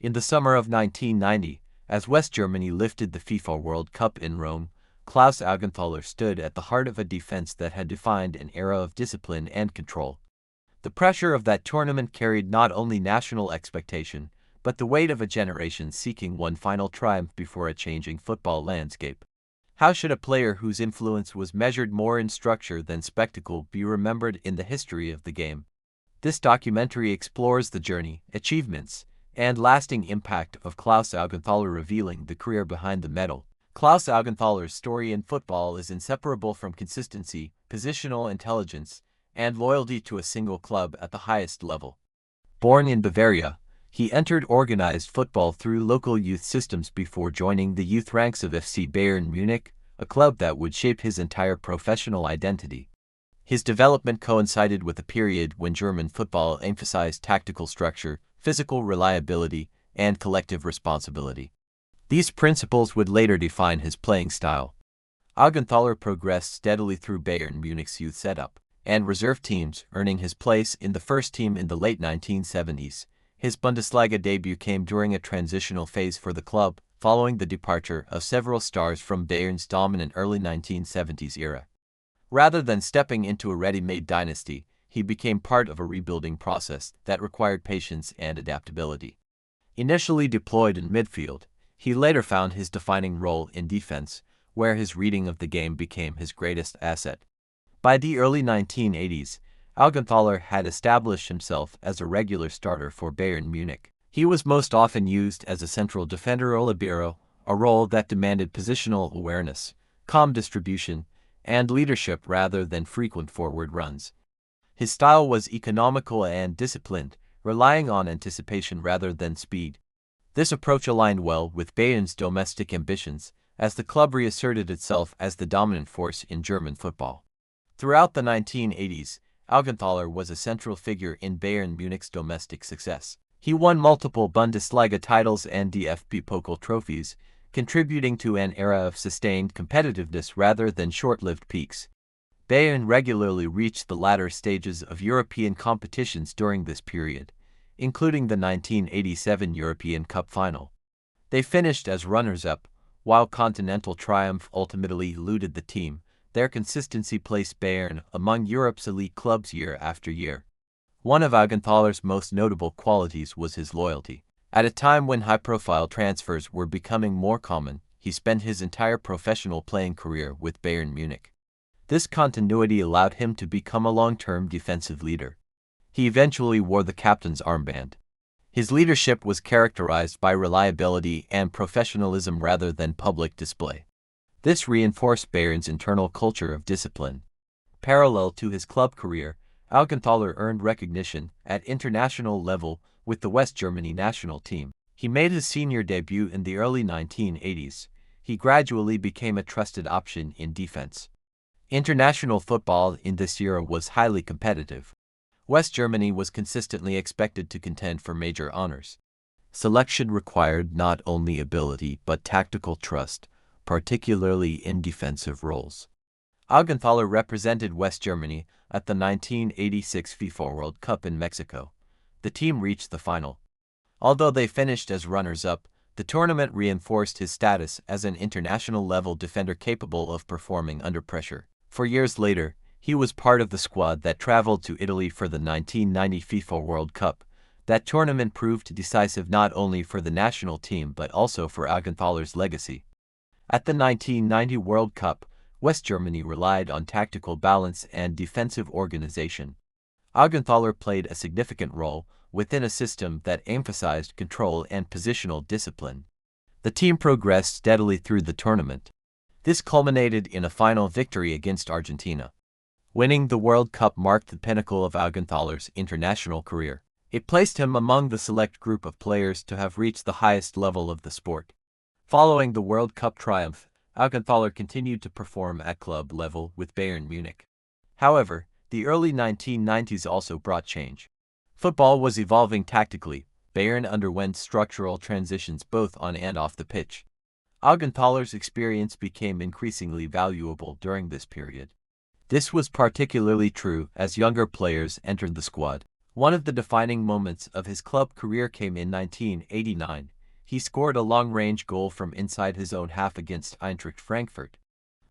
In the summer of 1990, as West Germany lifted the FIFA World Cup in Rome, Klaus Augenthaler stood at the heart of a defense that had defined an era of discipline and control. The pressure of that tournament carried not only national expectation, but the weight of a generation seeking one final triumph before a changing football landscape. How should a player whose influence was measured more in structure than spectacle be remembered in the history of the game? This documentary explores the journey, achievements, and lasting impact of Klaus Augenthaler, revealing the career behind the medal. Klaus Augenthaler's story in football is inseparable from consistency, positional intelligence, and loyalty to a single club at the highest level. Born in Bavaria, he entered organized football through local youth systems before joining the youth ranks of FC Bayern Munich, a club that would shape his entire professional identity. His development coincided with a period when German football emphasized tactical structure, physical reliability, and collective responsibility. These principles would later define his playing style. Augenthaler progressed steadily through Bayern Munich's youth setup and reserve teams, earning his place in the first team in the late 1970s. His Bundesliga debut came during a transitional phase for the club, following the departure of several stars from Bayern's dominant early 1970s era. Rather than stepping into a ready-made dynasty, he became part of a rebuilding process that required patience and adaptability. Initially deployed in midfield, he later found his defining role in defense, where his reading of the game became his greatest asset. By the early 1980s, Augenthaler had established himself as a regular starter for Bayern Munich. He was most often used as a central defender or libero, a role that demanded positional awareness, calm distribution, and leadership rather than frequent forward runs. His style was economical and disciplined, relying on anticipation rather than speed. This approach aligned well with Bayern's domestic ambitions, as the club reasserted itself as the dominant force in German football. Throughout the 1980s, Augenthaler was a central figure in Bayern Munich's domestic success. He won multiple Bundesliga titles and DFB Pokal trophies, contributing to an era of sustained competitiveness rather than short-lived peaks. Bayern regularly reached the latter stages of European competitions during this period, including the 1987 European Cup final. They finished as runners-up, while continental triumph ultimately eluded the team. Their consistency placed Bayern among Europe's elite clubs year after year. One of Augenthaler's most notable qualities was his loyalty. At a time when high-profile transfers were becoming more common, he spent his entire professional playing career with Bayern Munich. This continuity allowed him to become a long-term defensive leader. He eventually wore the captain's armband. His leadership was characterized by reliability and professionalism rather than public display. This reinforced Bayern's internal culture of discipline. Parallel to his club career, Augenthaler earned recognition at international level with the West Germany national team. He made his senior debut in the early 1980s. He gradually became a trusted option in defense. International football in this era was highly competitive. West Germany was consistently expected to contend for major honors. Selection required not only ability but tactical trust, particularly in defensive roles. Augenthaler represented West Germany at the 1986 FIFA World Cup in Mexico. The team reached the final. Although they finished as runners-up, the tournament reinforced his status as an international-level defender capable of performing under pressure. For years later, he was part of the squad that traveled to Italy for the 1990 FIFA World Cup. That tournament proved decisive not only for the national team but also for Augenthaler's legacy. At the 1990 World Cup, West Germany relied on tactical balance and defensive organization. Augenthaler played a significant role within a system that emphasized control and positional discipline. The team progressed steadily through the tournament. This culminated in a final victory against Argentina. Winning the World Cup marked the pinnacle of Augenthaler's international career. It placed him among the select group of players to have reached the highest level of the sport. Following the World Cup triumph, Augenthaler continued to perform at club level with Bayern Munich. However, the early 1990s also brought change. Football was evolving tactically. Bayern underwent structural transitions both on and off the pitch. Augenthaler's experience became increasingly valuable during this period. This was particularly true as younger players entered the squad. One of the defining moments of his club career came in 1989. He scored a long-range goal from inside his own half against Eintracht Frankfurt.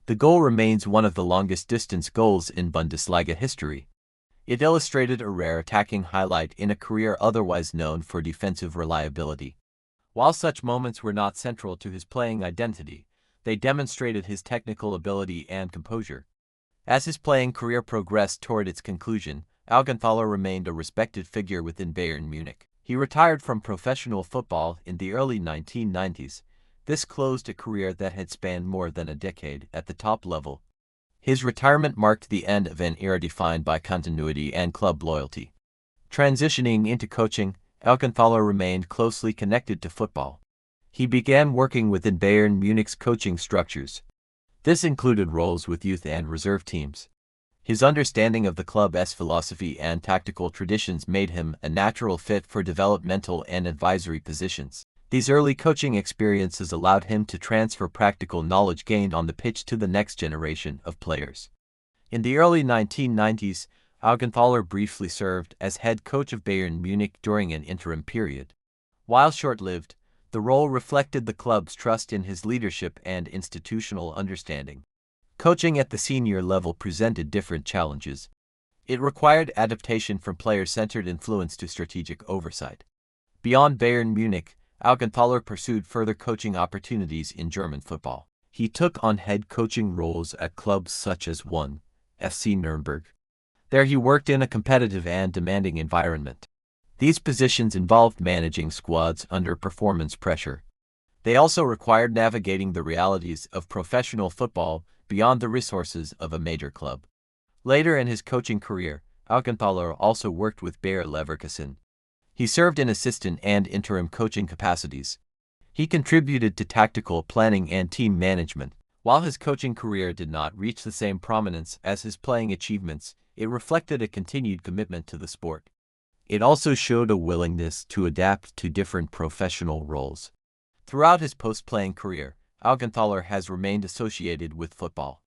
The goal remains one of the longest-distance goals in Bundesliga history. It illustrated a rare attacking highlight in a career otherwise known for defensive reliability. While such moments were not central to his playing identity, they demonstrated his technical ability and composure. As his playing career progressed toward its conclusion, Augenthaler remained a respected figure within Bayern Munich. He retired from professional football in the early 1990s. This closed a career that had spanned more than a decade at the top level. His retirement marked the end of an era defined by continuity and club loyalty. Transitioning into coaching, Augenthaler remained closely connected to football. He began working within Bayern Munich's coaching structures. This included roles with youth and reserve teams. His understanding of the club's philosophy and tactical traditions made him a natural fit for developmental and advisory positions. These early coaching experiences allowed him to transfer practical knowledge gained on the pitch to the next generation of players. In the early 1990s, Augenthaler briefly served as head coach of Bayern Munich during an interim period. While short-lived, the role reflected the club's trust in his leadership and institutional understanding. Coaching at the senior level presented different challenges. It required adaptation from player-centered influence to strategic oversight. Beyond Bayern Munich, Augenthaler pursued further coaching opportunities in German football. He took on head coaching roles at clubs such as 1. FC Nuremberg. There he worked in a competitive and demanding environment. These positions involved managing squads under performance pressure. They also required navigating the realities of professional football beyond the resources of a major club. Later in his coaching career, Augenthaler also worked with Bayer Leverkusen. He served in assistant and interim coaching capacities. He contributed to tactical planning and team management. While his coaching career did not reach the same prominence as his playing achievements, it reflected a continued commitment to the sport. It also showed a willingness to adapt to different professional roles. Throughout his post-playing career, Augenthaler has remained associated with football.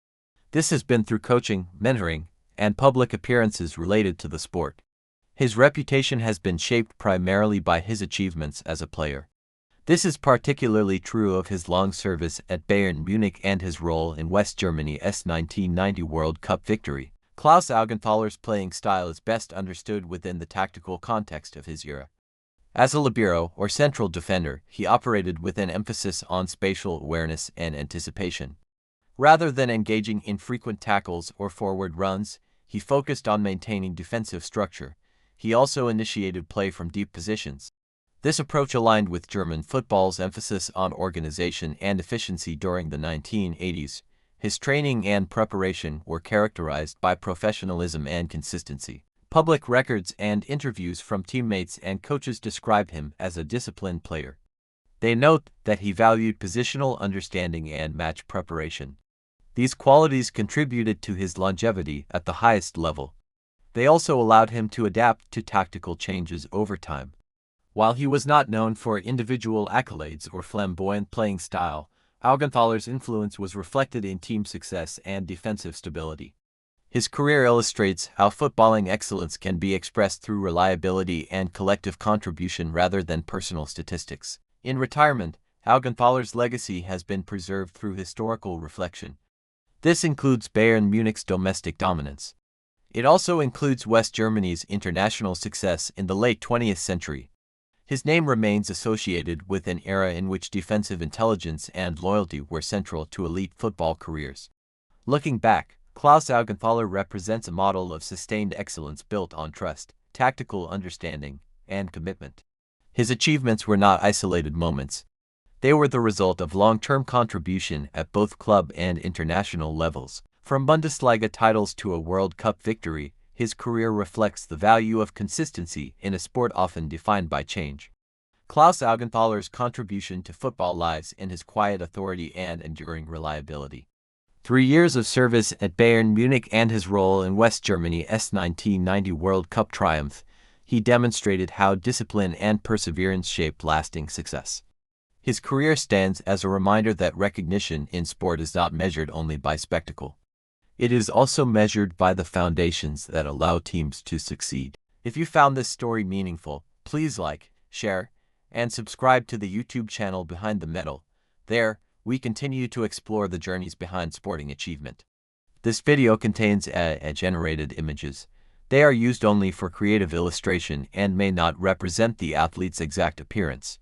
This has been through coaching, mentoring, and public appearances related to the sport. His reputation has been shaped primarily by his achievements as a player. This is particularly true of his long service at Bayern Munich and his role in West Germany's 1990 World Cup victory. Klaus Augenthaler's playing style is best understood within the tactical context of his era. As a libero or central defender, he operated with an emphasis on spatial awareness and anticipation. Rather than engaging in frequent tackles or forward runs, he focused on maintaining defensive structure. He also initiated play from deep positions. This approach aligned with German football's emphasis on organization and efficiency during the 1980s. His training and preparation were characterized by professionalism and consistency. Public records and interviews from teammates and coaches describe him as a disciplined player. They note that he valued positional understanding and match preparation. These qualities contributed to his longevity at the highest level. They also allowed him to adapt to tactical changes over time. While he was not known for individual accolades or flamboyant playing style, Augenthaler's influence was reflected in team success and defensive stability. His career illustrates how footballing excellence can be expressed through reliability and collective contribution rather than personal statistics. In retirement, Augenthaler's legacy has been preserved through historical reflection. This includes Bayern Munich's domestic dominance. It also includes West Germany's international success in the late 20th century. His name remains associated with an era in which defensive intelligence and loyalty were central to elite football careers. Looking back, Klaus Augenthaler represents a model of sustained excellence built on trust, tactical understanding, and commitment. His achievements were not isolated moments. They were the result of long-term contribution at both club and international levels. From Bundesliga titles to a World Cup victory, his career reflects the value of consistency in a sport often defined by change. Klaus Augenthaler's contribution to football lies in his quiet authority and enduring reliability. 3 years of service at Bayern Munich and his role in West Germany's 1990 World Cup triumph, he demonstrated how discipline and perseverance shaped lasting success. His career stands as a reminder that recognition in sport is not measured only by spectacle. It is also measured by the foundations that allow teams to succeed. If you found this story meaningful, please like, share, and subscribe to the YouTube channel Behind the Medal. There, we continue to explore the journeys behind sporting achievement. This video contains generated images. They are used only for creative illustration and may not represent the athlete's exact appearance.